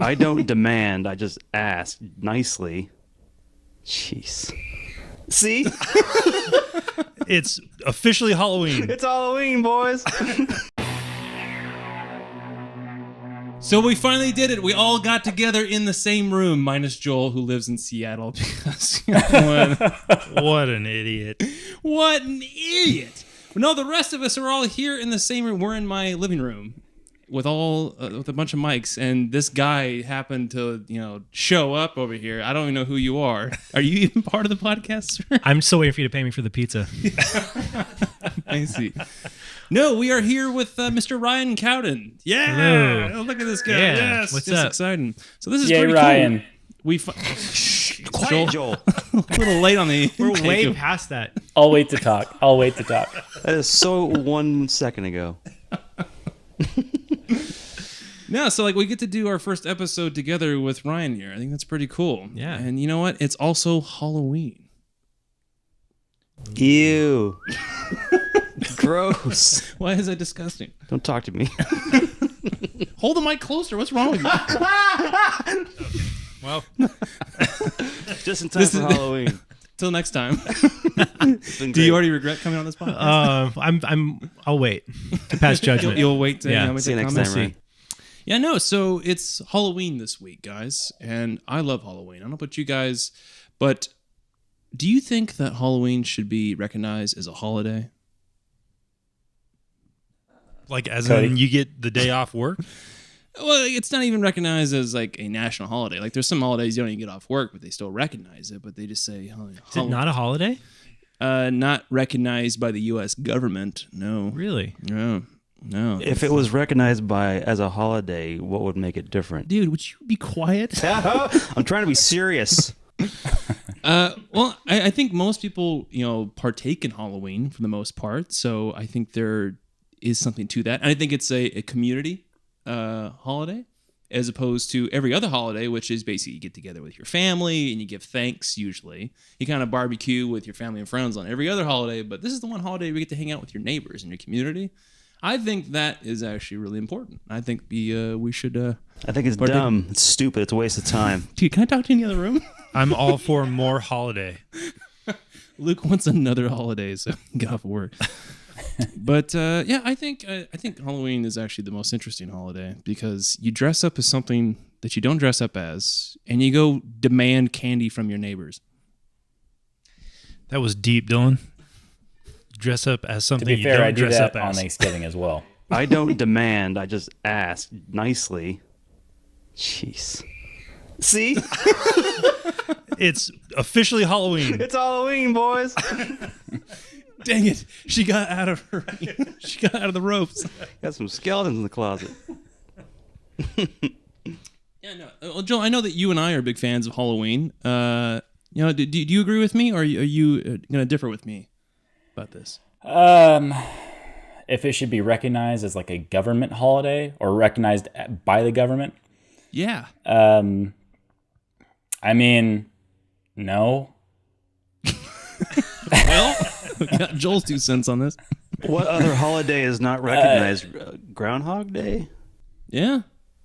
I don't demand. I just ask nicely. Jeez. See? It's officially Halloween. It's Halloween, boys. So we finally did it. We all got together in the same room, minus Joel, who lives in Seattle. Because What an idiot. What an idiot! No, the rest of us are all here in the same room. We're in my living room with with a bunch of mics, and this guy happened to, show up over here. I don't even know who you are. Are you even part of the podcast, sir? I'm still waiting for you to pay me for the pizza. I see. No, we are here with Mr. Ryan Cowden. Yeah! Hello. Oh, look at this guy. Yeah. Yes, What's it's up? exciting. So this is Yay, pretty Ryan. cool. We Quiet, Joel. a little late on the We're intake way of- past that. I'll wait to talk. That is so 1 second ago. No, so we get to do our first episode together with Ryan here. I think that's pretty cool. Yeah. And you know what? It's also Halloween. Ew. Gross. Why is that disgusting? Don't talk to me. Hold the mic closer. What's wrong with you? Well, Just in time for Halloween. Till next time. It's been Do you great. already regret coming on this podcast? I'll wait to pass judgment. You'll wait to Yeah. make See you that next comment? time, Ryan. Yeah, no. So it's Halloween this week, guys, and I love Halloween. I don't know about you guys, but do you think that Halloween should be recognized as a holiday? like as Cody. in you get the day off work? Well, it's not even recognized as a national holiday. There's some holidays you don't even get off work, but they still recognize it. But they just say, Is it not a holiday? not recognized by the U.S. government. No, Really? no. If it was recognized as a holiday, what would make it different? Dude, would you be quiet? I'm trying to be serious. Well, I think most people, partake in Halloween for the most part. So I think there is something to that. And I think it's a community holiday as opposed to every other holiday, which is basically you get together with your family and you give thanks usually. You kind of barbecue with your family and friends on every other holiday, but this is the one holiday where you get to hang out with your neighbors and your community. I think that is actually really important. I think we should... I think it's dumb. It's stupid. It's a waste of time. Dude, can I talk to you in the other room? I'm all for more holiday. Luke wants another holiday, so get off of work. But I think Halloween is actually the most interesting holiday because you dress up as something that you don't dress up as, and you go demand candy from your neighbors. That was deep, Dillon. Dress up as To something be you fair, don't I do dress that up on as. Thanksgiving as well. I don't demand. I just ask nicely. Jeez. See? It's officially Halloween. It's Halloween, boys. Dang it! She got out of her. She got out of the ropes. Got some skeletons in the closet. Yeah, no. Well, Joel, I know that you and I are big fans of Halloween. Do you agree with me, or are you going to differ with me about this? If it should be recognized as a government holiday or recognized by the government, Yeah. I mean, no. Well, we got Joel's 2 cents on this. What other holiday is not recognized? Groundhog Day? Yeah.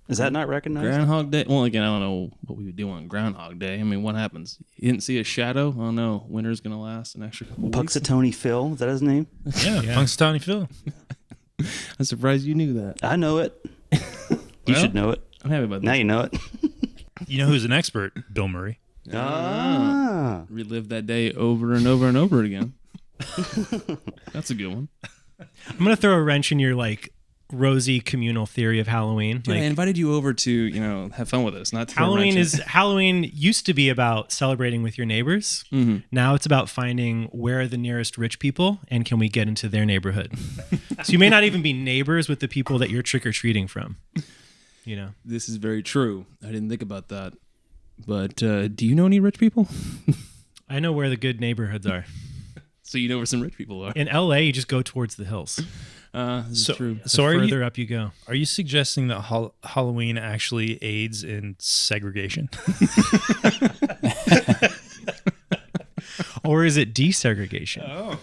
Is that not recognized? Groundhog Day. Well, again, I don't know what we would do on Groundhog Day. I mean, what happens? You didn't see a shadow? Oh no, winter's gonna last an extra couple weeks. Puxatony Phil? Is that his name? Yeah, Punxsutawney Phil. I'm surprised you knew that. I know it. You should know it. I'm happy about Now that. you know it. You know who's an expert? Bill Murray. Ah. Relive that day over and over and over again. That's a good one. I'm gonna throw a wrench in your rosy communal theory of Halloween. Dude, I invited you over to have fun with us. Not to throw a Halloween wrench in. Halloween used to be about celebrating with your neighbors. Mm-hmm. Now it's about finding where are the nearest rich people and can we get into their neighborhood. So you may not even be neighbors with the people that you're trick-or-treating from. This is very true. I didn't think about that. But do you know any rich people? I know where the good neighborhoods are. So you know where some rich people are. In LA, you just go towards the hills. This is true. The So are further you up you go. are you suggesting that Halloween actually aids in segregation? Or is it desegregation? Oh,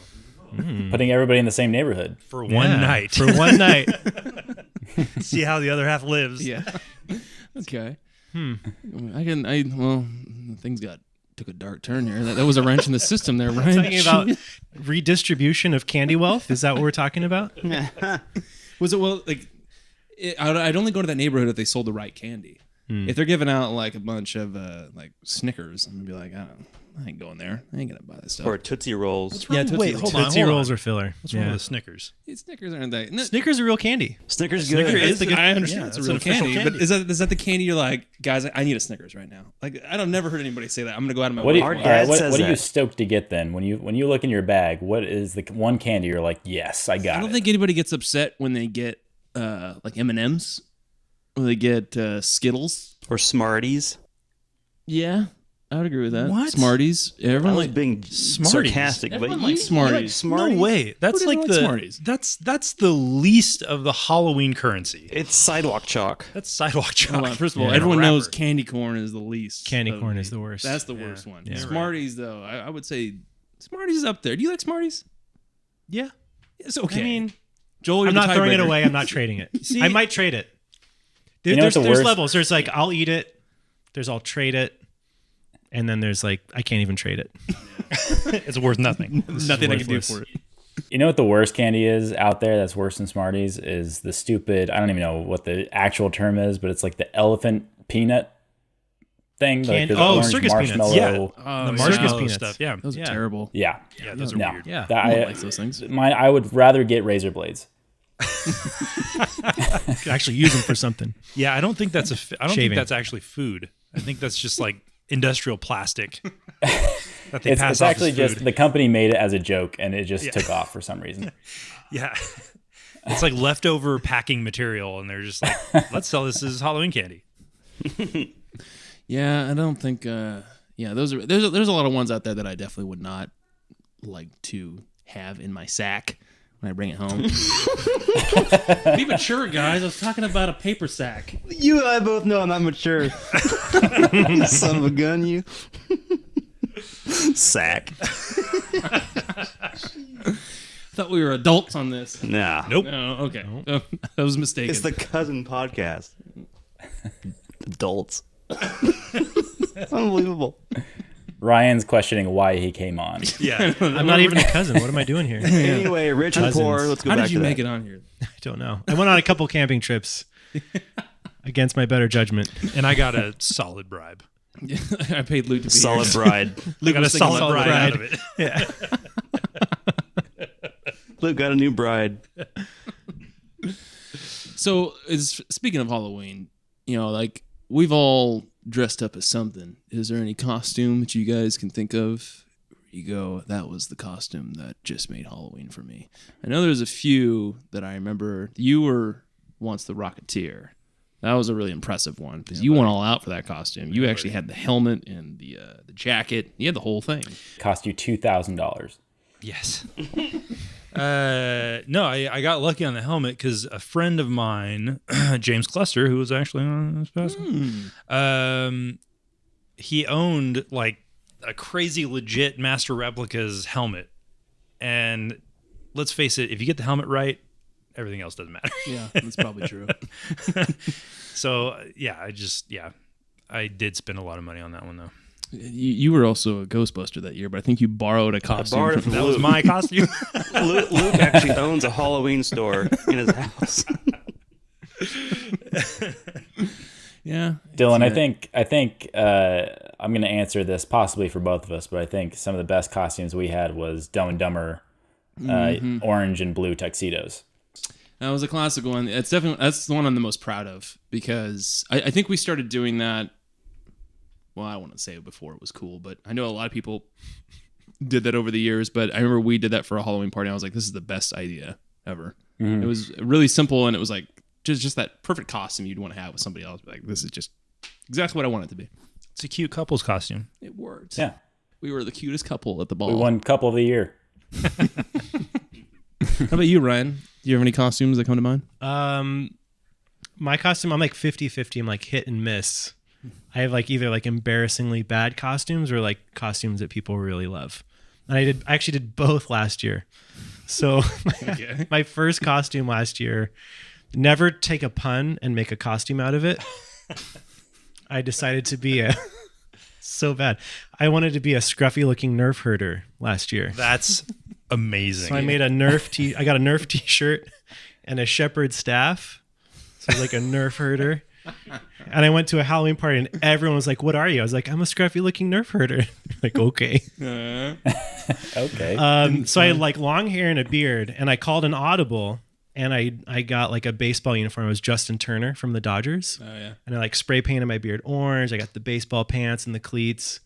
Putting everybody in the same neighborhood. for one Yeah, night. For one night. See how the other half lives. Yeah. Okay. Well, things took a dark turn here. That was a wrench in the system there, Ryan. Talking about redistribution of candy wealth? Is that what we're talking about? Was it I'd only go to that neighborhood if they sold the right candy. If they're giving out like a bunch of like Snickers, I'm gonna be like, I ain't going there. I ain't gonna buy this stuff. Or Tootsie Rolls. Tootsie Wait, Rolls. hold on. Tootsie Rolls or filler. What's wrong with the Snickers? Snickers aren't that. No, Snickers are real candy. Snickers good. Snickers is the good. I understand Yeah, it's that's a real an official candy, but is that the candy you're like, guys? I need a Snickers right now. Like I don't never heard anybody say that. I'm gonna go out of my What way. do you, Our all dad right, says what are you that. stoked to get then? When you look in your bag, what is the one candy you're like, yes, I got I don't it. think anybody gets upset when they get like M&Ms or they get Skittles. Or Smarties. Yeah, I would agree with that. What? Smarties. I Everyone was like being Smarties. sarcastic, but Everyone you likes Smarties. you like Smarties? No way. That's Who doesn't like like the Smarties? that's the least of the Halloween currency. It's sidewalk chalk. That's sidewalk chalk. Hold on. First of all, Yeah. everyone Wrapper. knows candy corn is the least. Candy of corn the- is the worst. That's the worst one. Yeah. Smarties, though, I would say Smarties is up there. Do you like Smarties? Yeah. It's okay. I mean, Joel, you're I'm the not throwing it tiebreaker. away. I'm not trading it. I might trade it. You know what There's the worst- levels. There's like, I'll eat it. There's I'll trade it. And then there's like, I can't even trade it. It's worth nothing. Nothing I can do worthless. for it. You know what the worst candy is out there that's worse than Smarties is the stupid, I don't even know what the actual term is, but it's like the elephant peanut thing. Like the orange circus peanuts. marshmallow. Oh, The yeah. marshmarshmallow peanuts. stuff. Yeah. Those are Yeah. terrible. Yeah. Yeah, those are No. weird. Yeah. That- No one I, likes those things. I would rather get razor blades. Could actually use them for something. Yeah, I don't think that's I don't think Shaving. that's actually food. I think that's just like industrial plastic that they It's pass off actually as just food. the company made it as a joke and it just took off for some reason. Yeah. It's like leftover packing material, and they're just like, let's sell this as Halloween candy. Yeah, I don't think. There's a lot of ones out there that I definitely would not like to have in my sack when I bring it home. Be mature, guys. I was talking about a paper sack. You and I both know I'm not mature. Son of a gun, you. Sack. I thought we were adults on this. Nah. Nope. No, okay. Oh, that was mistaken. It's the cousin podcast. Adults. Unbelievable. Ryan's questioning why he came on. Yeah. I'm not even a cousin. What am I doing here? Anyway, rich and Cousins. poor. Let's go How back did you to make that. it on here? I don't know. I went on a couple camping trips against my better judgment. And I got a solid bribe. I paid Luke to be Solid here. bride. I got a was thinking solid about bride bride. out of it. Yeah. Luke got a new bride. So, speaking of Halloween, like we've all dressed up as something. Is there any costume that you guys can think of? You go, that was the costume that just made Halloween for me. I know there's a few that I remember. You were once the Rocketeer. That was a really impressive one because you went all out for that costume. You actually had the helmet and the jacket. You had the whole thing. Cost you $2,000. Yes. No, I got lucky on the helmet because a friend of mine, James Cluster, who was actually on this past one, he owned like a crazy legit Master Replicas helmet. And let's face it, if you get the helmet right, everything else doesn't matter. Yeah, that's probably true. So I did spend a lot of money on that one though. You were also a Ghostbuster that year, but I think you borrowed a costume. borrowed it from from That was my costume. Luke actually owns a Halloween store in his house. Yeah, Dylan, I think I'm going to answer this possibly for both of us, but I think some of the best costumes we had was Dumb and Dumber, orange and blue tuxedos. that was a classic one. That's the one I'm the most proud of because I think we started doing that. Well, I wouldn't say it before it was cool, but I know a lot of people did that over the years. But I remember we did that for a Halloween party. And I was like, this is the best idea ever. It was really simple, and it was like just that perfect costume you'd want to have with somebody else. Like, this is just exactly what I want it to be. It's a cute couple's costume. It worked. Yeah. We were the cutest couple at the ball. We won couple of the year. How about you, Ryan? Do you have any costumes that come to mind? My costume, I'm like 50-50. I'm like hit and miss. I have like either like embarrassingly bad costumes or like costumes that people really love. And I actually did both last year. So my first costume last year, never take a pun and make a costume out of it. I decided to be a so bad. I wanted to be a scruffy looking Nerf herder last year. That's amazing. So I made a I got a Nerf t-shirt and a shepherd staff. So I was like a Nerf herder. And I went to a Halloween party and everyone was like, "What are you?" I was like, "I'm a scruffy looking Nerf herder." Like, okay. Okay. So I had like long hair and a beard, and I called an audible, and I got like a baseball uniform. It was Justin Turner from the Dodgers. Oh yeah. And I like spray painted my beard orange. I got the baseball pants and the cleats.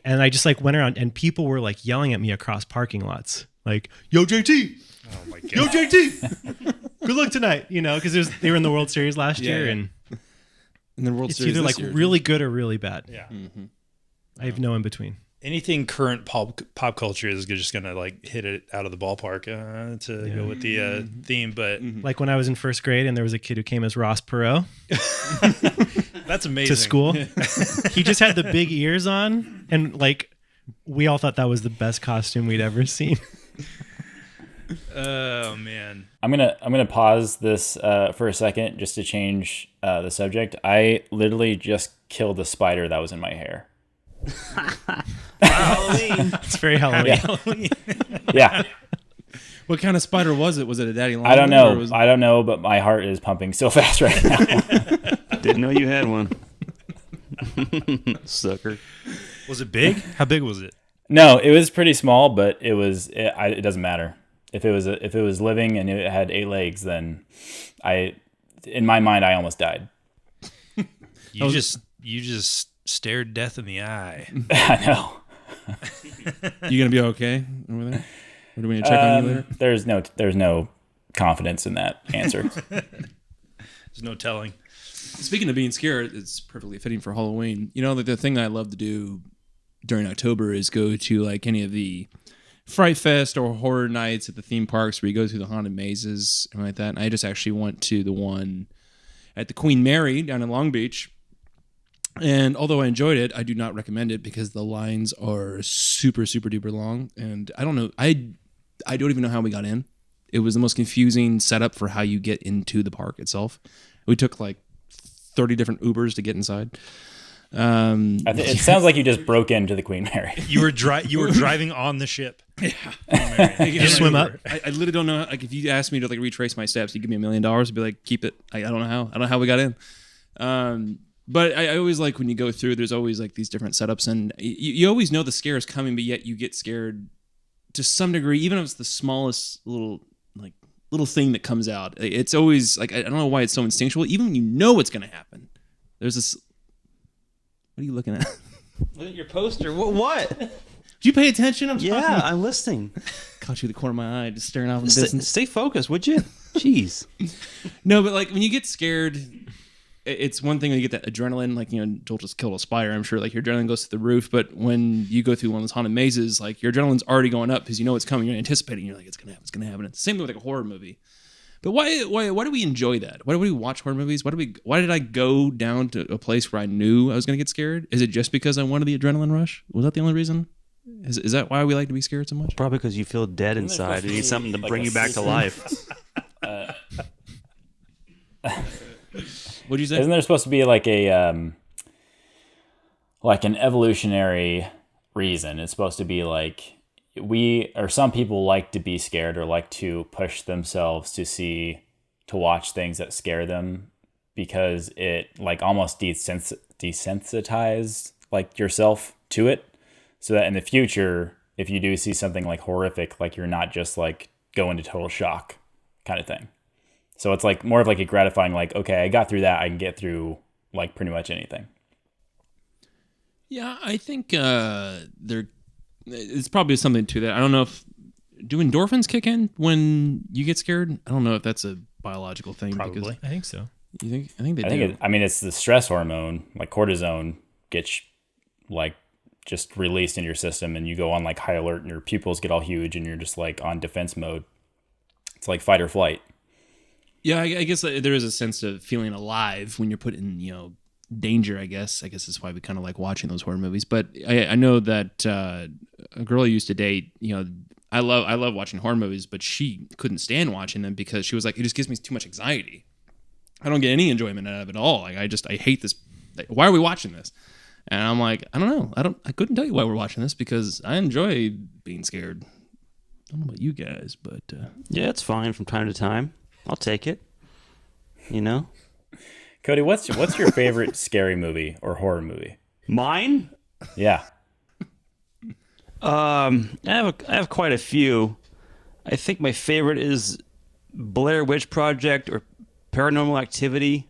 And I just like went around and people were like yelling at me across parking lots. Like, "Yo, JT. Oh my god. Yo, JT. Good luck tonight." You know, because they were in the World Series last year. yeah. And And then World it's Series either this like year. really good or really bad. Yeah. I have no in between. Anything current pop culture is just gonna like hit it out of the ballpark to go with the theme, but Like when I was in first grade and there was a kid who came as Ross Perot that's amazing. to school. He just had the big ears on, and like we all thought that was the best costume we'd ever seen. Oh man. I'm gonna pause this for a second just to change the subject. I literally just killed a spider that was in my hair. Halloween. It's very Halloween. Halloween. Yeah, What kind of spider was it? Was it a daddy long? I don't or know. was- I don't know, but my heart is pumping so fast right now. Didn't know you had one. Sucker. Was it big? How big was it? No, it was pretty small, but it doesn't matter. If it was living and it had 8 legs, then in my mind, I almost died. You just stared death in the eye. I know. You gonna be okay over there? Or do we need to check on you later? There's no confidence in that answer. There's no telling. Speaking of being scared, it's perfectly fitting for Halloween. You know, like the thing that I love to do during October is go to like any of the Fright Fest or horror nights at the theme parks where you go through the haunted mazes and like that. And I just actually went to the one at the Queen Mary down in Long Beach. And although I enjoyed it, I do not recommend it because the lines are super, super duper long. And I don't know. I don't even know how we got in. It was the most confusing setup for how you get into the park itself. We took like 30 different Ubers to get inside. It sounds like you just broke into the Queen Mary. You were driving on the ship. Just swim up. I literally don't know. Like, if you asked me to like retrace my steps, you give me $1 million, I'd be like, keep it. I don't know how. I don't know how we got in. But I always like when you go through, there's always like these different setups, and you always know the scare is coming, but yet you get scared to some degree, even if it's the smallest little thing that comes out. It's always like, I don't know why it's so instinctual. Even when you know what's going to happen, there's this. What are you looking at? Look at your poster. What? Did you pay attention? Yeah, I'm listening. Caught you the corner of my eye, just staring off in the distance. Stay focused, would you? Jeez. No, but like when you get scared, it's one thing when you get that adrenaline, like, you know, Joel just killed a spider. I'm sure like your adrenaline goes to the roof. But when you go through one of those haunted mazes, like your adrenaline's already going up because you know it's coming. You're anticipating. You're like, it's gonna happen. It's gonna happen. It's the same thing with like a horror movie. But why do we enjoy that? Why do we watch horror movies? Why did I go down to a place where I knew I was gonna get scared? Is it just because I wanted the adrenaline rush? Was that the only reason? Is that why we like to be scared so much? Probably because you feel dead inside. You need something to bring you back to life. What'd you say? Isn't there supposed to be like an evolutionary reason? It's supposed to be like some people like to be scared or like to push themselves to watch things that scare them because it like almost desensitizes like yourself to it, so that in the future, if you do see something like horrific, like you're not just like go into total shock kind of thing. So it's like more of like a gratifying, like, okay, I got through that. I can get through like pretty much anything. Yeah, I think it's probably something to that. I don't know if do endorphins kick in when you get scared. I don't know if that's a biological thing. Probably. Because I think so. you think? I think they do. It's the stress hormone, like cortisone, gets like just released in your system, and you go on like high alert, and your pupils get all huge, and you're just like on defense mode. It's like fight or flight. Yeah, I guess there is a sense of feeling alive when you're put in, you know, danger. I guess that's why we kind of like watching those horror movies. But I know that a girl I used to date, you know, I love watching horror movies, but she couldn't stand watching them because she was like, it just gives me too much anxiety. I don't get any enjoyment out of it at all. Like I hate this why are we watching this? And I'm like, I don't know. I couldn't tell you why we're watching this because I enjoy being scared. I don't know about you guys, but Yeah, it's fine from time to time. I'll take it. You know? Cody, what's your favorite scary movie or horror movie? Mine? Yeah. I have quite a few. I think my favorite is Blair Witch Project or Paranormal Activity.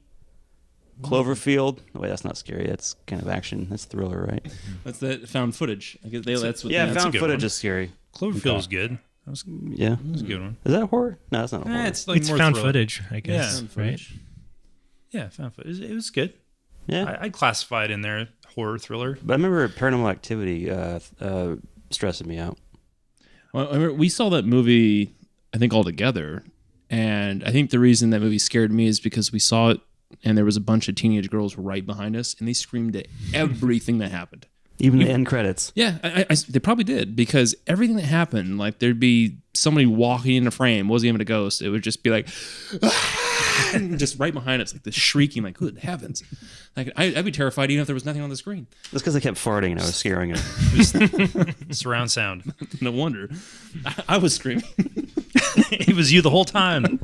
Cloverfield. Oh, wait, that's not scary. That's kind of action. That's thriller, right? that's the found footage. I guess that's what. Yeah, that's found good footage one. is scary. Cloverfield's good. That was Yeah. a good one. Is that horror? No, that's not a horror. It's like It's more found thriller. footage, I guess. Yeah. Right? Yeah, found footage. It was good. Yeah. I'd classify it in there horror thriller. But I remember Paranormal Activity stressing me out. Well, I remember we saw that movie, I think, all together, and I think the reason that movie scared me is because we saw it, and there was a bunch of teenage girls right behind us, and they screamed at everything that happened. Even the end credits. Yeah, they probably did because everything that happened, like there'd be somebody walking in a frame, wasn't even a ghost. It would just be like, just right behind us, like this shrieking, like good heavens! Like I'd be terrified even if there was nothing on the screen. That's because I kept farting and I was scaring it. Surround sound. No wonder, I was screaming. It was you the whole time.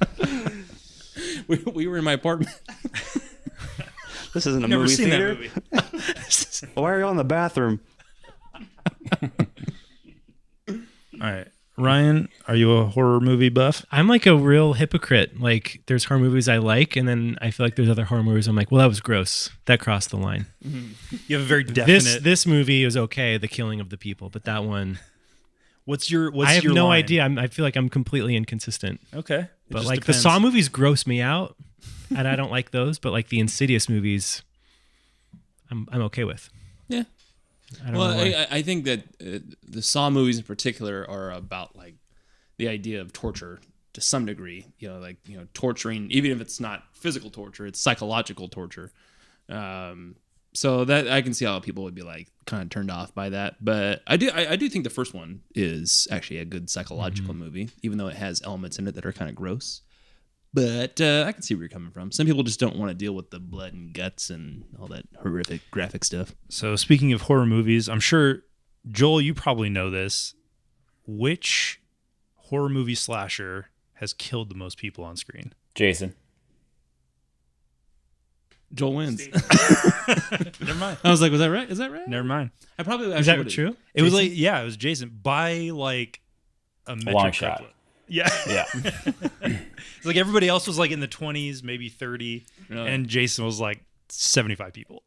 We were in my apartment. This isn't a Never movie seen theater. that movie. Why are you all in the bathroom? All right, Ryan, are you a horror movie buff? I'm like a real hypocrite. Like, there's horror movies I like, and then I feel like there's other horror movies I'm like, well, that was gross. That crossed the line. You have a very definite. This movie is okay, the killing of the people, but that one, What's your I have your no line? idea. I feel like I'm completely inconsistent. Okay, It But just like depends. the Saw movies gross me out, and I don't like those. But like the Insidious movies, I'm okay with. Yeah. I don't Well, know why. I think that the Saw movies in particular are about like the idea of torture to some degree. You know, like torturing, even if it's not physical torture, it's psychological torture. So that I can see how people would be like kind of turned off by that. But I do think the first one is actually a good psychological movie, even though it has elements in it that are kind of gross. But I can see where you're coming from. Some people just don't want to deal with the blood and guts and all that horrific graphic stuff. So speaking of horror movies, I'm sure Joel, you probably know this. Which horror movie slasher has killed the most people on screen? Jason. Joel wins. Never mind. I was like, was that right? Is that right? Never mind. I probably Is that true? It was like, yeah, it was Jason by like a metric long clip. shot. Yeah. Yeah. It's like everybody else was like in the 20s, maybe 30, Really? and Jason was like 75 people.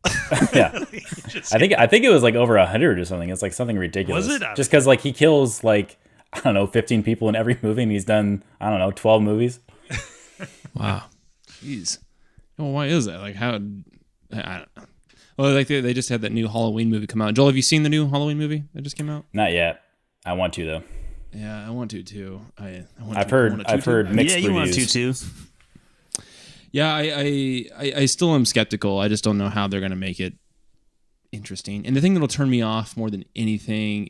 Yeah. I think it was like over 100 or something. It's like something ridiculous. Was it? Just because like he kills like, I don't know, 15 people in every movie, and he's done, I don't know, 12 movies. Wow. Jeez. Well, why is that? Like, how? I don't know. Well, like they just had that new Halloween movie come out. Joel, have you seen the new Halloween movie that just came out? Not yet. I want to though. Yeah, I want to too. I've heard mixed Yeah, you want reviews. to too. Yeah, I still am skeptical. I just don't know how they're going to make it interesting. And the thing that'll turn me off more than anything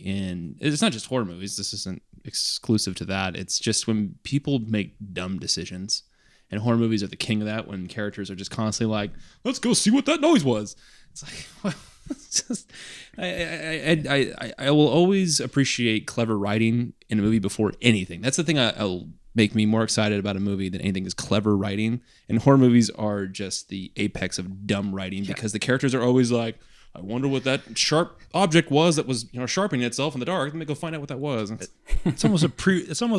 it's not just horror movies. This isn't exclusive to that. It's just when people make dumb decisions. And horror movies are the king of that, when characters are just constantly like, let's go see what that noise was. It's like, well, it's just, I will always appreciate clever writing in a movie before anything. That's the thing I'll make me more excited about a movie than anything is clever writing. And horror movies are just the apex of dumb writing because the characters are always like, I wonder what that sharp object was that was sharpening itself in the dark. Let me go find out what that was. It's almost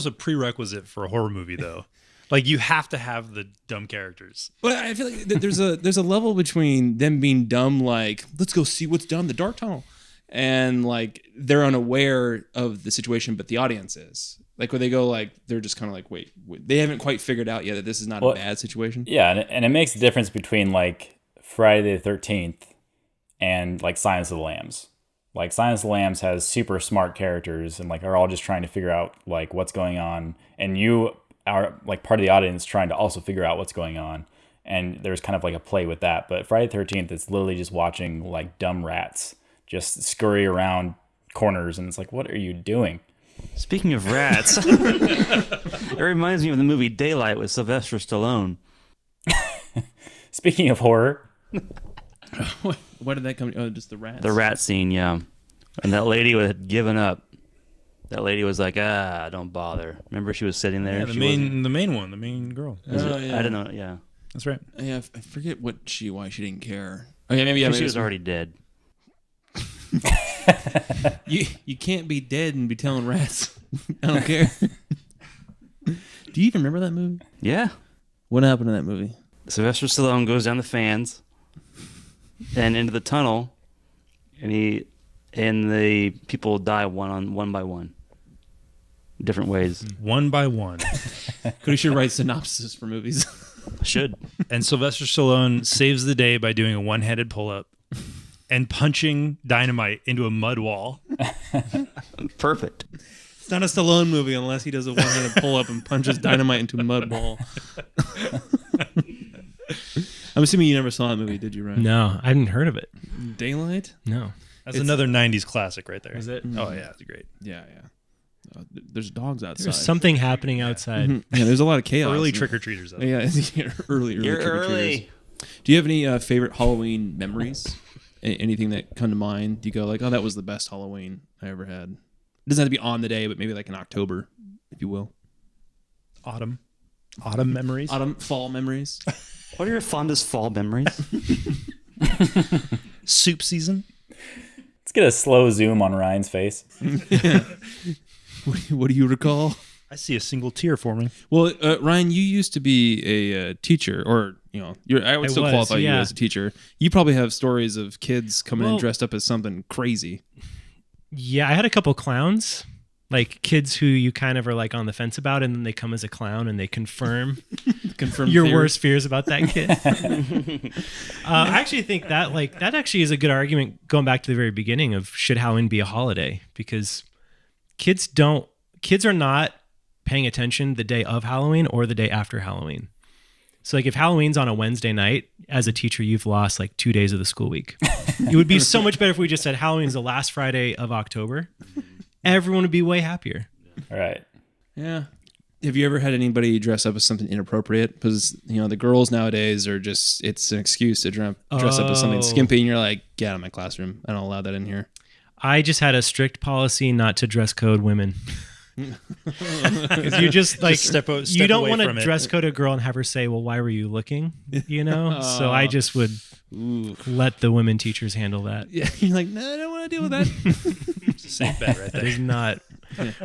a prerequisite for a horror movie, though. Like, you have to have the dumb characters. But I feel like there's a level between them being dumb, like, let's go see what's down the dark tunnel, and like they're unaware of the situation, but the audience is. Like, when they go, like, they're just kind of like, wait, they haven't quite figured out yet that this is not a bad situation. Yeah, and it makes a difference between like Friday the 13th and like Silence of the Lambs. Like, Silence of the Lambs has super smart characters and like are all just trying to figure out like what's going on, and you are like part of the audience trying to also figure out what's going on, and there's kind of like a play with that. But Friday the 13th, it's literally just watching like dumb rats just scurry around corners, and it's like, what are you doing? Speaking of rats, it reminds me of the movie Daylight with Sylvester Stallone. Speaking of horror, Why did that come? Oh, just the rats. The rat scene, yeah. And that lady had given up. That lady was like, don't bother. Remember, she was sitting there. Yeah, the She main girl. Oh, yeah. I don't know. Yeah, That's right. Yeah, I forget why she didn't care. Oh yeah, maybe she was already dead. You can't be dead and be telling rats. I don't care. Do you even remember that movie? Yeah. What happened in that movie? Sylvester Stallone goes down the fans and into the tunnel, and the people die one by one, different ways. One by one. Cody should write synopsis for movies. Should. And Sylvester Stallone saves the day by doing a one-handed pull-up and punching dynamite into a mud wall. Perfect. It's not a Stallone movie unless he does a one-handed pull-up and punches dynamite into a mud ball. I'm assuming you never saw that movie, did you, Ryan? No, I hadn't heard of it. Daylight? No. That's another 90s classic right there. Is it? Oh, yeah. It's great. Yeah. There's dogs outside. There's something happening outside. Yeah, there's a lot of chaos. Early trick-or-treaters. Though. Yeah, early You're trick-or-treaters. early. Do you have any favorite Halloween memories? Anything that come to mind? Do you go like, oh, that was the best Halloween I ever had? It doesn't have to be on the day, but maybe like in October, if you will. Autumn memories. Fall memories. What are your fondest fall memories? Soup season. Let's get a slow zoom on Ryan's face. What do you recall? I see a single tear forming. Well, Ryan, you used to be a teacher, or I would still qualify you as a teacher. You probably have stories of kids coming in dressed up as something crazy. Yeah, I had a couple clowns, like kids who you kind of are like on the fence about, and then they come as a clown and they confirm your worst fears about that kid. I actually think that actually is a good argument going back to the very beginning of should Halloween be a holiday, because kids are not paying attention the day of Halloween or the day after Halloween. So like if Halloween's on a Wednesday night, as a teacher, you've lost like 2 days of the school week. It would be so much better if we just said Halloween's the last Friday of October. Everyone would be way happier. All right. Yeah. Have you ever had anybody dress up as something inappropriate? Because, the girls nowadays are just, it's an excuse to dress up as something skimpy, and you're like, get out of my classroom. I don't allow that in here. I just had a strict policy not to dress code women. Because you just like step you don't away want to from it. dress code a girl and have her say, well, why were you looking? So I just would let the women teachers handle that. Yeah, you're like, no, I don't want to deal with that. It's a safe bet right That there. is not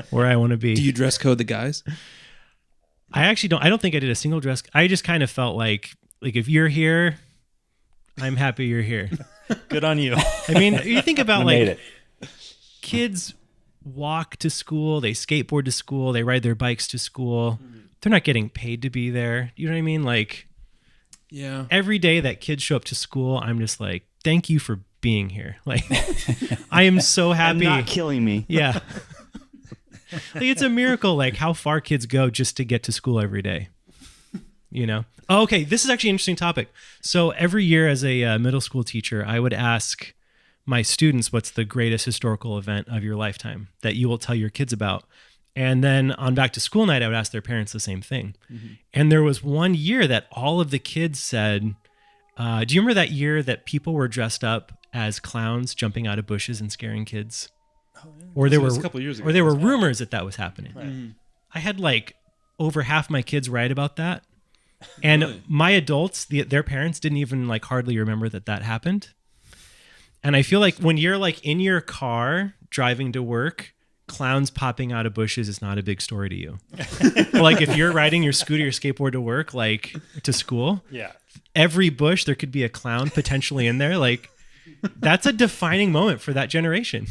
where I want to be. Do you dress code the guys? I actually don't. I don't think I did a single dress. I just kind of felt like if you're here, I'm happy you're here. Good on you. I mean, you think about You like made it. kids walk to school, they skateboard to school, they ride their bikes to school. They're not getting paid to be there. You know what I mean? Like, Yeah. every day that kids show up to school, I'm just like, thank you for being here. Like, I am so happy. Not killing me. Yeah. Like, it's a miracle, like how far kids go just to get to school every day. Oh, okay. This is actually an interesting topic. So every year as a middle school teacher, I would ask my students, what's the greatest historical event of your lifetime that you will tell your kids about? And then on back to school night, I would ask their parents the same thing. Mm-hmm. And there was one year that all of the kids said, do you remember that year that people were dressed up as clowns jumping out of bushes and scaring kids? Oh, yeah. Or there were a couple years ago. Or there were rumors that was happening. Right. I had like over half my kids write about that. And really? My adults, their parents didn't even like hardly remember that happened. And I feel like when you're like in your car driving to work, clowns popping out of bushes is not a big story to you. Like if you're riding your scooter or skateboard to work, like to school, every bush there could be a clown potentially in there. Like that's a defining moment for that generation.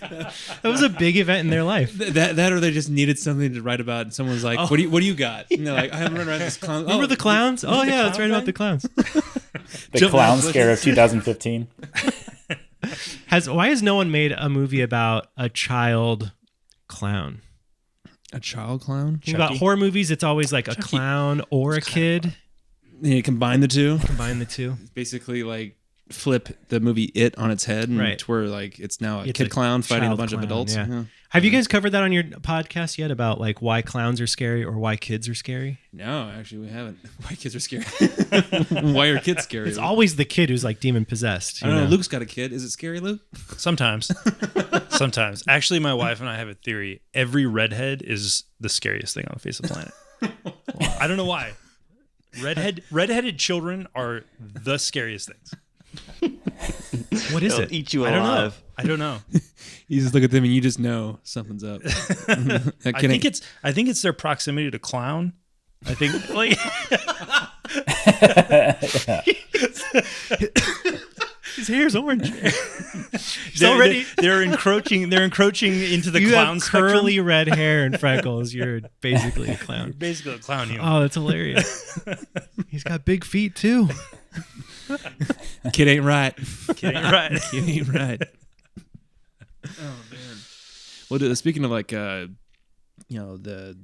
That was a big event in their life. That or they just needed something to write about, and someone's like, "What do you got?" And they're like, "I haven't run around this clown." Remember the clowns? Oh yeah, let's write about the clowns. The clown scare of 2015. Why has no one made a movie about a child clown? A child clown? Think about horror movies, it's always like a clown or a kid. Yeah, combine the two. Combine the two. It's basically like flip the movie It on its head, and Right. to where like it's now a It's kid a clown fighting a child bunch of clown, adults. yeah. Yeah. Have you guys covered that on your podcast yet about like why clowns are scary or why kids are scary? No, actually, we haven't. Why kids are scary? Why are kids scary? It's always the kid who's like demon possessed. I don't know. Luke's got a kid. Is it scary, Luke? Sometimes. Sometimes. Actually, my wife and I have a theory. Every redhead is the scariest thing on the face of the planet. I don't know why. Redheaded children are the scariest things. What is They'll it? eat you I don't know. alive. I don't know. You just look at them and you just know something's up. I think it's their proximity to clown. I think like His hair's orange. they're encroaching into the You clown have spectrum. curly red hair and freckles. You're basically a clown. Basically a clown human. Oh, that's hilarious. He's got big feet too. Kid ain't right. Kidding, right? Kid ain't right. Oh man. Well, speaking of like, the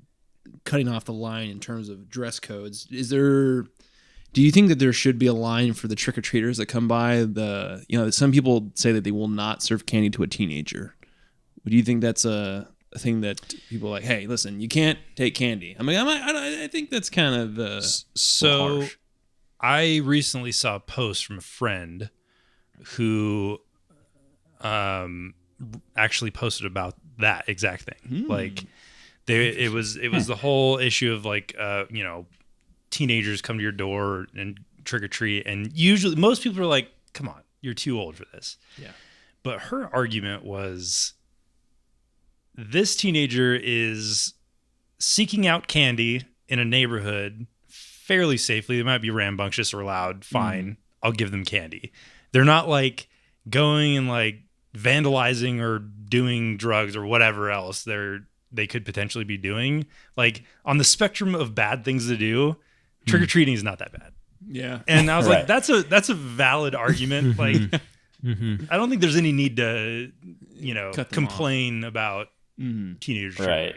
cutting off the line in terms of dress codes, do you think that there should be a line for the trick-or-treaters that come by? Some people say that they will not serve candy to a teenager. Do you think that's a thing that people are like, hey, listen, you can't take candy? I think that's kind of So harsh. I recently saw a post from a friend who actually posted about that exact thing. Like it was the whole issue of like teenagers come to your door and trick or treat, and usually most people are like, come on, you're too old for this. Yeah. But her argument was this teenager is seeking out candy in a neighborhood fairly safely. They might be rambunctious or loud. Fine. I'll give them candy. They're not like going and like vandalizing or doing drugs or whatever else they could potentially be doing. Like on the spectrum of bad things to do, trick-or-treating is not that bad. Yeah. And I was Right. like, that's a valid argument. Like I don't think there's any need to, Cut them complain about teenagers. Right.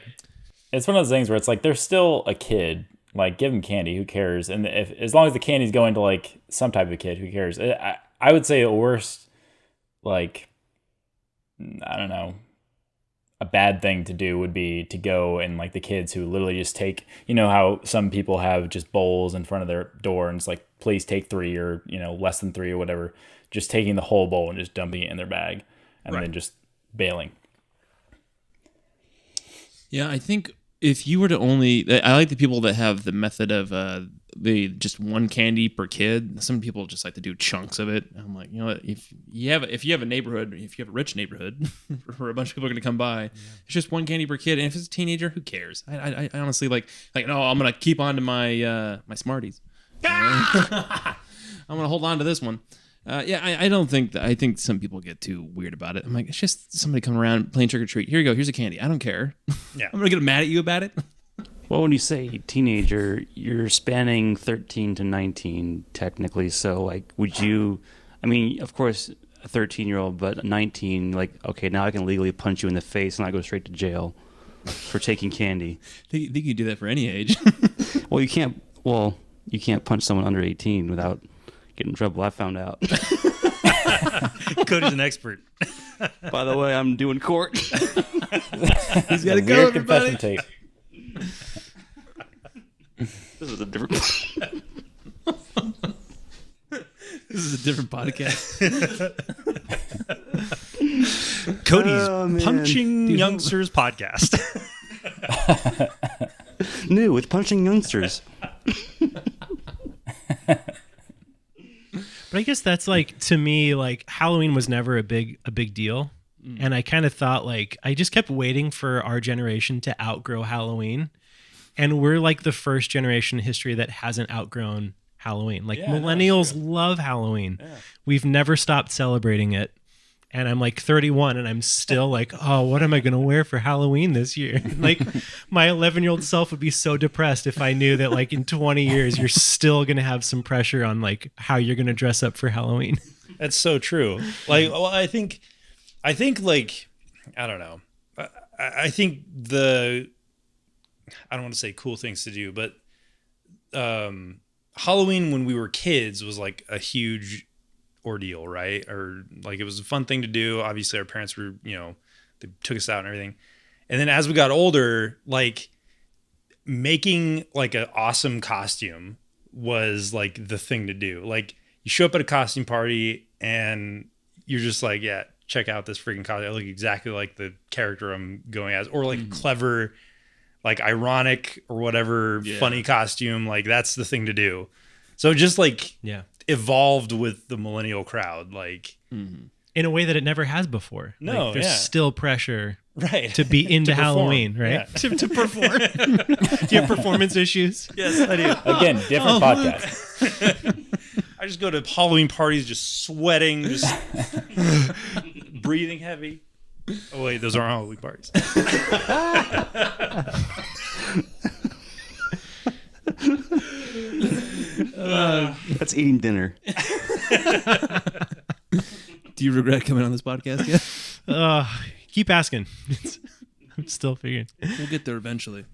It's one of those things where it's like they're still a kid. Like, give them candy. Who cares? And as long as the candy's going to like some type of kid, who cares? I would say at worst, like, I don't know, a bad thing to do would be to go and like the kids who literally just take, how some people have just bowls in front of their door and it's like, please take 3 or, less than 3 or whatever, just taking the whole bowl and just dumping it in their bag and then just bailing. Yeah, I think if you were to I like the people that have the method of the just one candy per kid. Some people just like to do chunks of it. I'm like, what, if you have a neighborhood, if you have a rich neighborhood where a bunch of people are going to come by, it's just one candy per kid. And if it's a teenager, who cares? I honestly like no, I'm going to keep on to my my Smarties. I'm going to hold on to this one. I don't think I think some people get too weird about it. I'm like, it's just somebody coming around playing trick or treat. Here you go. Here's a candy. I don't care. Yeah. I'm gonna get mad at you about it. Well, when you say teenager, you're spanning 13 to 19 technically. So, like, would you? I mean, of course, a 13-year-old, but 19. Like, okay, now I can legally punch you in the face and not go straight to jail for taking candy. I think you do that for any age. Well, you can't. Well, you can't punch someone under 18 without getting in trouble. I found out. Cody's an expert. By the way, I'm doing court. He's got to A go, weird everybody. confession tape. This is a different. This is a different podcast. Cody's Oh, man. Punching Youngsters podcast. New with punching youngsters. But I guess that's like, to me, like Halloween was never a big deal. And I kind of thought like, I just kept waiting for our generation to outgrow Halloween. And we're like the first generation in history that hasn't outgrown Halloween. Like millennials love Halloween. Yeah. We've never stopped celebrating it. And I'm like 31 and I'm still like, oh, what am I going to wear for Halloween this year? Like my 11-year-old self would be so depressed if I knew that like in 20 years, you're still going to have some pressure on like how you're going to dress up for Halloween. That's so true. Like, well, I think like, I don't know. I think I don't want to say cool things to do, but Halloween when we were kids was like a huge ordeal, right? Or like it was a fun thing to do. Obviously our parents were, they took us out and everything. And then as we got older, like making like an awesome costume was like the thing to do. Like you show up at a costume party and you're just like, yeah, check out this freaking costume. I look exactly like the character I'm going as, or like clever, like ironic or whatever funny costume. Like that's the thing to do. So just like evolved with the millennial crowd, like in a way that it never has before. No, like, there's still pressure to be into to perform. Halloween, right? Yeah. to perform. Do you have performance issues? Yes, I do. Again, different podcast. I just go to Halloween parties, just sweating, just breathing heavy. Oh wait, those aren't Halloween parties. That's eating dinner. Do you regret coming on this podcast yet? Keep asking. I'm still figuring. We'll get there eventually.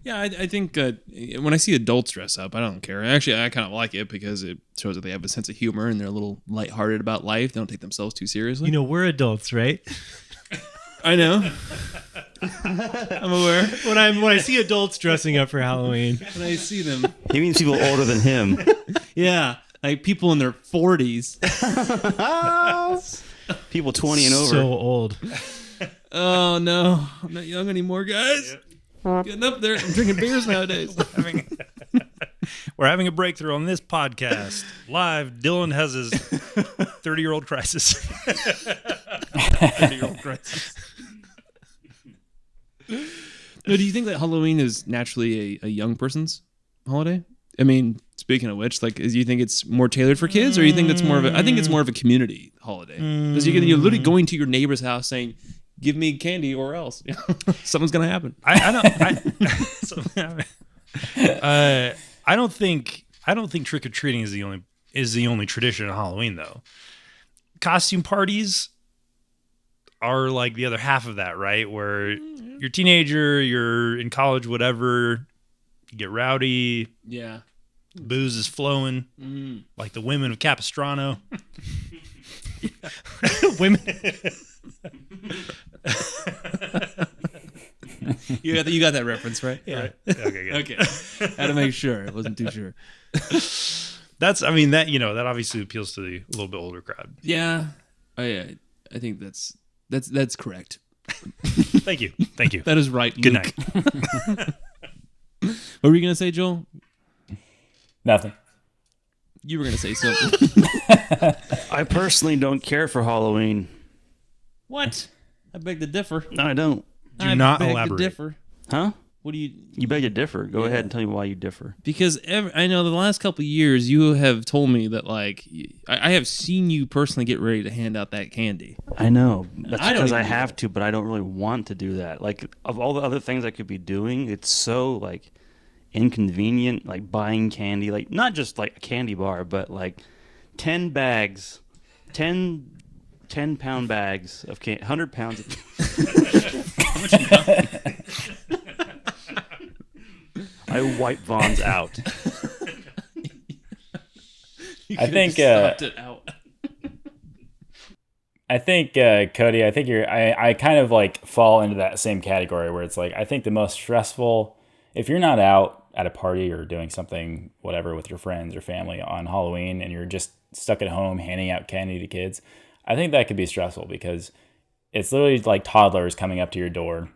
Yeah, I think when I see adults dress up, I don't care. Actually, I kind of like it because it shows that they have a sense of humor and they're a little lighthearted about life. They don't take themselves too seriously. We're adults, right? I know. I'm aware. When I see adults dressing up for Halloween, When I see them. He means people older than him. Yeah, like people in their 40s. People 20 and over. so old. Oh, no. I'm not young anymore, guys. Getting up there. I'm drinking beers nowadays. We're having a breakthrough on this podcast. Live, Dillon has his 30-year-old crisis. 30-year-old crisis. No, do you think that Halloween is naturally a young person's holiday? I mean, speaking of which, like, do you think it's more tailored for kids, or you think it's more of a? I think it's more of a community holiday because you're literally going to your neighbor's house saying, "Give me candy or else something's gonna happen." I don't think trick or treating is the only tradition of Halloween though. Costume parties are like the other half of that, right? Where you're a teenager, you're in college, whatever, you get rowdy, Yeah. booze is flowing, like the women of Capistrano. Women. You got that reference, right? Yeah. Right. Okay, good. Okay. Had to make sure. I wasn't too sure. That obviously appeals to the little bit older crowd. Yeah. I think that's correct. Thank you. That is right. Good Luke. night. What were you gonna say, Joel? Nothing. You were gonna say something. I personally don't care for Halloween. What? I beg to differ. No, I don't. Do not beg elaborate. To differ. Huh? What do you? You beg to differ. Go ahead and tell me why you differ. Because I know the last couple of years you have told me that like I have seen you personally get ready to hand out that candy. I know. That's I don't because I even do have that. to, but I don't really want to do that. Like, of all the other things I could be doing, it's so, like, inconvenient, like, buying candy. Like, not just, like, a candy bar, but, like, 10 bags, 10-pound bags of candy, 100 pounds of I wipe Vaughn's out. I think Cody, I think I kind of like fall into that same category where it's like I think the most stressful, if you're not out at a party or doing something whatever with your friends or family on Halloween and you're just stuck at home handing out candy to kids, I think that could be stressful because it's literally like toddlers coming up to your door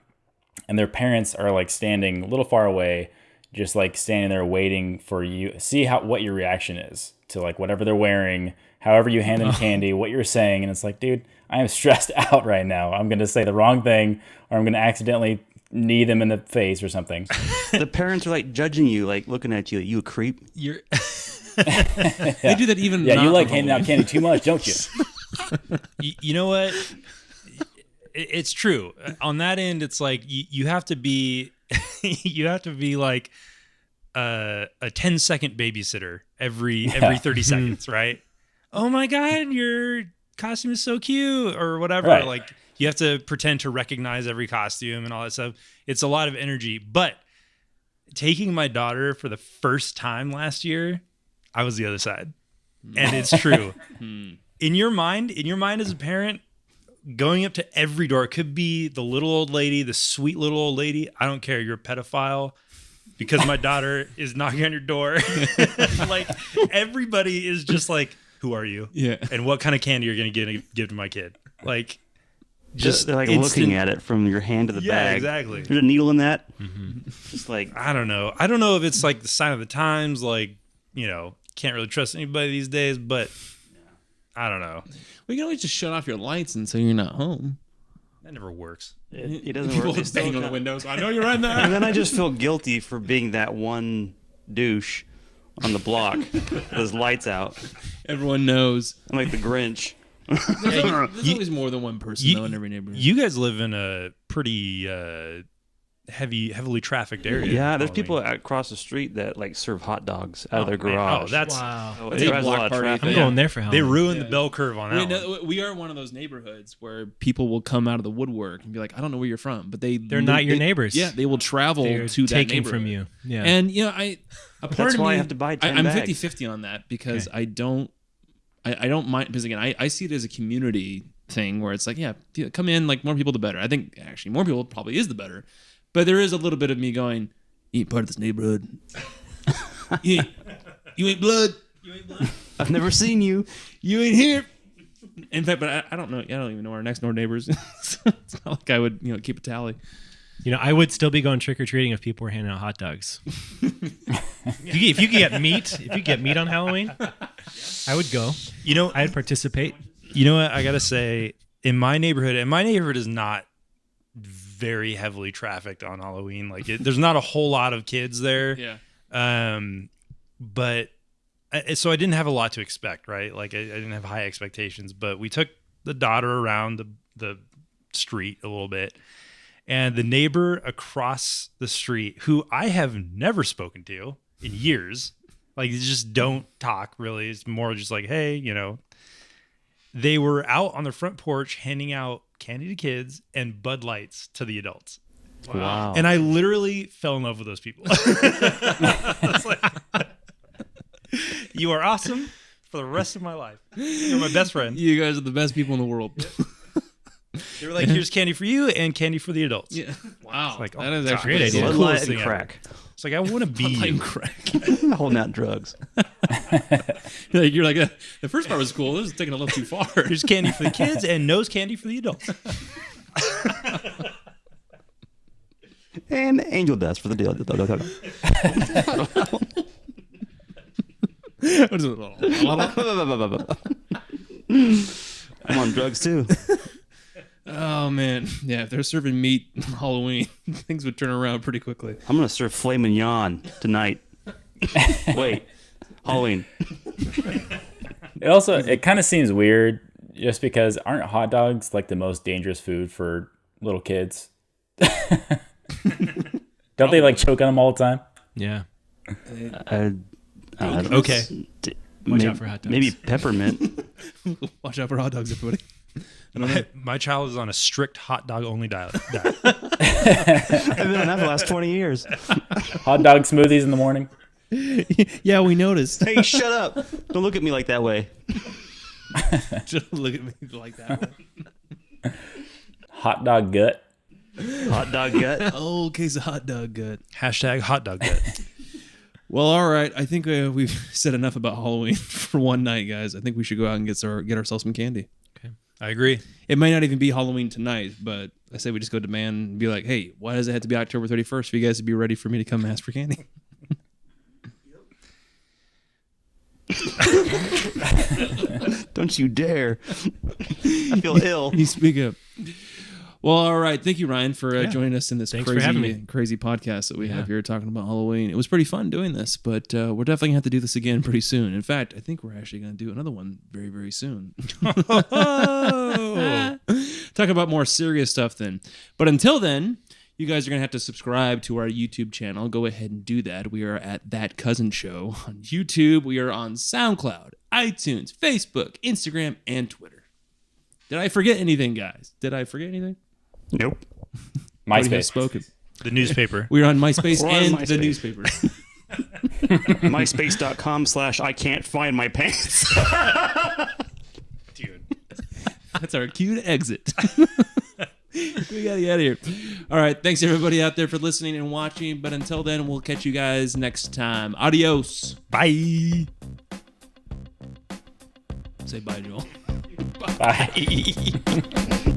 and their parents are like standing a little far away, just like standing there waiting for you, see what your reaction is to like whatever they're wearing, however you hand them candy, what you're saying. And it's like, dude, I am stressed out right now. I'm going to say the wrong thing or I'm going to accidentally knee them in the face or something. The parents are like judging you, like looking at you, like, you a creep. You're They do that even. Yeah, not you for like handing out Halloween. candy too much, don't you? you know what? It's true. On that end, it's like you have to be like a 10-second babysitter every 30 seconds, right? Oh my God, your costume is so cute or whatever. Right. Like you have to pretend to recognize every costume and all that stuff. It's a lot of energy. But taking my daughter for the first time last year, I was the other side. And it's true. in your mind as a parent, going up to every door, it could be the little old lady, the sweet little old lady. I don't care. You're a pedophile because my daughter is knocking on your door. Like everybody is just like, who are you? Yeah. And what kind of candy you're going to give to my kid? Like, just they're like instant- looking at it from your hand to the Yeah, bag. exactly. There's a needle in that. Just like I don't know. I don't know if it's like the sign of the times, like, you know, can't really trust anybody these days, but I don't know. We can always just shut off your lights and say you're not home. That never works. it doesn't People work. They still bang on the try- windows. I know you're in there. And then I just feel guilty for being that one douche on the block with his lights out. Everyone knows. I'm like the Grinch. There's always more than one person though in every neighborhood. You guys live in a pretty heavily trafficked area. Yeah, there's Halloween. people across the street that like serve hot dogs out of their Man. garage. Oh, that's Wow. So That's it a drives a block lot of party traffic. I'm thing. going there for they Halloween. ruined the bell curve on that one. We are one of those neighborhoods where people will come out of the woodwork and be like, I don't know where you're from, but They're not your neighbors. Yeah, they will travel They're to that taking neighborhood from you. Yeah. And you know, a part That's of why me, I have to buy 10 I'm bags. 50-50 on that because I don't mind because again, I see it as a community thing where it's like, yeah, come in, like more people the better. I think actually more people probably is the better, but there is a little bit of me going, you ain't part of this neighborhood. you ain't blood. I've never seen you. You ain't here. In fact, but I don't know. I don't even know our next door neighbors. So it's not like I would, keep a tally. I would still be going trick or treating if people were handing out hot dogs. If you could get meat on Halloween, I would go. I'd participate. You know what? I gotta say, in my neighborhood, and my neighborhood is not very heavily trafficked on Halloween. Like, there's not a whole lot of kids there. Yeah. But so I didn't have a lot to expect, right? Like, I didn't have high expectations. But we took the daughter around the street a little bit, and the neighbor across the street, who I have never spoken to in years, like, they just don't talk really. It's more just like, hey, they were out on the front porch handing out candy to kids and Bud Lights to the adults. Wow. And I literally fell in love with those people. I was like, you are awesome for the rest of my life. You're my best friend. You guys are the best people in the world. They were like, here's candy for you and candy for the adults. Yeah. Wow. Like, that oh, is God, actually great idea. Bud coolest Light thing and ever. crack. It's like, I want to be Light you. crack. Holding out drugs. You're like, the first part was cool. This is taking a little too far. Here's candy for the kids and nose candy for the adults. And angel dust for the deal. What is it? I'm on drugs too. Oh man, yeah. If they're serving meat on Halloween, things would turn around pretty quickly. I'm gonna serve filet mignon tonight. Wait, Halloween. It kind of seems weird just because aren't hot dogs like the most dangerous food for little kids? Don't they like choke on them all the time? Yeah. Okay. Watch out for hot dogs. Maybe peppermint. Watch out for hot dogs, everybody. My child is on a strict hot dog only diet. I've been on that for the last 20 years. Hot dog smoothies in the morning. Yeah, we noticed. Hey, shut up! Don't look at me like that way. Just look at me like that. Hot dog gut. Hot dog gut. Oh, case of hot dog gut. Hashtag hot dog gut. Well, all right. I think we've said enough about Halloween for one night, guys. I think we should go out and get ourselves some candy. I agree. It might not even be Halloween tonight, but I say we just go to man and be like, hey, why does it have to be October 31st for you guys to be ready for me to come ask for candy? Don't you dare! I feel ill. You speak up. Well, all right. Thank you, Ryan, for joining us in this Thanks for having me. crazy podcast that we have here talking about Halloween. It was pretty fun doing this, but we're definitely going to have to do this again pretty soon. In fact, I think we're actually going to do another one very, very soon. Talk about more serious stuff then. But until then, you guys are going to have to subscribe to our YouTube channel. Go ahead and do that. We are at That Cousin Show on YouTube. We are on SoundCloud, iTunes, Facebook, Instagram, and Twitter. Did I forget anything, guys? Did I forget anything? Nope. Nobody has MySpace. spoken. The newspaper. We're on MySpace We're on and the MySpace. newspaper. MySpace.com/I can't find my pants. That's our cue to exit. We gotta get out of here. All right. Thanks everybody out there for listening and watching. But until then, we'll catch you guys next time. Adios. Bye. Say bye, Joel. Bye.